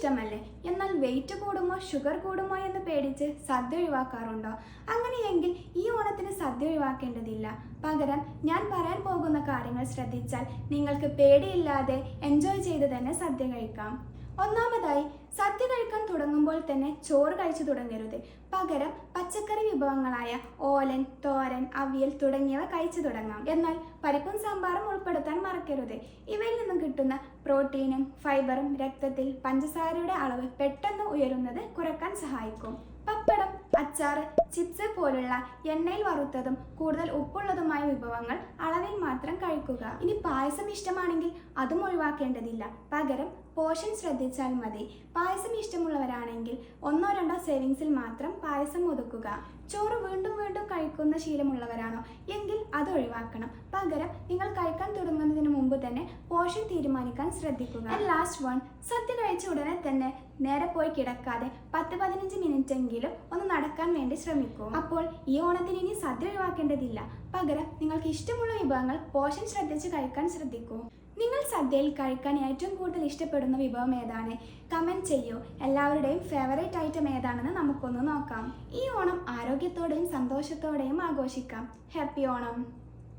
ഇഷ്ടമല്ലേ? എന്നാൽ wait കൂടുമോ sugar കൂടുമോ എന്ന് പേടിച്ച് സദ്യ ഒഴിവാക്കാറുണ്ടോ? അങ്ങനെയെങ്കിൽ ഈ ഓണത്തിന് സദ്യ ഒഴിവാക്കേണ്ടതില്ല. പകരം ഞാൻ പറയാൻ പോകുന്ന കാര്യങ്ങൾ ശ്രദ്ധിച്ചാൽ നിങ്ങൾക്ക് പേടിയില്ലാതെ എൻജോയ് ചെയ്ത് തന്നെ സദ്യ കഴിക്കാം. ഒന്നാമതായി, സദ്യ കഴിക്കാൻ തുടങ്ങുമ്പോൾ തന്നെ ചോറ് കഴിച്ചു തുടങ്ങരുത്. പകരം പച്ചക്കറി വിഭവങ്ങളായ ഓലൻ, തോരൻ, അവിയൽ തുടങ്ങിയവ കഴിച്ചു തുടങ്ങാം. എന്നാൽ പരിപ്പും സാമ്പാറും ഉൾപ്പെടുത്താൻ മറക്കരുത്. ഇവയിൽ നിന്നും കിട്ടുന്ന പ്രോട്ടീനും ഫൈബറും രക്തത്തിൽ പഞ്ചസാരയുടെ അളവ് പെട്ടെന്ന് ഉയരുന്നത് കുറയ്ക്കാൻ സഹായിക്കും. പപ്പടം, അച്ചാറ്, ചിപ്സ് പോലുള്ള എണ്ണയിൽ വറുത്തതും കൂടുതൽ ഉപ്പുള്ളതുമായ വിഭവങ്ങൾ അളവിൽ മാത്രം കഴിക്കുക. ഇനി പായസം ഇഷ്ടമാണെങ്കിൽ അതും ഒഴിവാക്കേണ്ടതില്ല. പകരം പോഷൻ ശ്രദ്ധിച്ചാൽ മതി. പായസം ഇഷ്ടമുള്ളവരാണെങ്കിൽ 1-2 സേവിങ്സിൽ മാത്രം പായസം ഒതുക്കുക. ചോറ് വീണ്ടും വീണ്ടും കഴിക്കുന്ന ശീലമുള്ളവരാണോ എങ്കിൽ അത് ഒഴിവാക്കണം. പകരം നിങ്ങൾ കഴിക്കാൻ തുടങ്ങുന്നതിന് മുമ്പ് തന്നെ പോഷൻ തീരുമാനിക്കാൻ ശ്രദ്ധിക്കുക. ആൻഡ് ലാസ്റ്റ് വൺ, സദ്യ കഴിച്ച ഉടനെ തന്നെ നേരെ പോയി കിടക്കാതെ 10-15 മിനിറ്റെങ്കിലും ഒന്ന് നടക്കാൻ വേണ്ടി ശ്രമിക്കൂ. അപ്പോൾ ഈ ഓണത്തിന് ഇനി സദ്യ ഒഴിവാക്കേണ്ടതില്ല. പകരം നിങ്ങൾക്ക് ഇഷ്ടമുള്ള വിഭവങ്ങൾ പോഷൻ ശ്രദ്ധിച്ച് കഴിക്കാൻ ശ്രദ്ധിക്കൂ. നിങ്ങൾ സദ്യയിൽ കഴിക്കാൻ ഏറ്റവും കൂടുതൽ ഇഷ്ടപ്പെടുന്ന വിഭവം ഏതാണ്? കമൻറ്റ് ചെയ്യൂ. എല്ലാവരുടെയും ഫേവറേറ്റ് ഐറ്റം ഏതാണെന്ന് നമുക്കൊന്ന് നോക്കാം. ഈ ഓണം ആരോഗ്യത്തോടെയും സന്തോഷത്തോടെയും ആഘോഷിക്കാം. ഹാപ്പി ഓണം.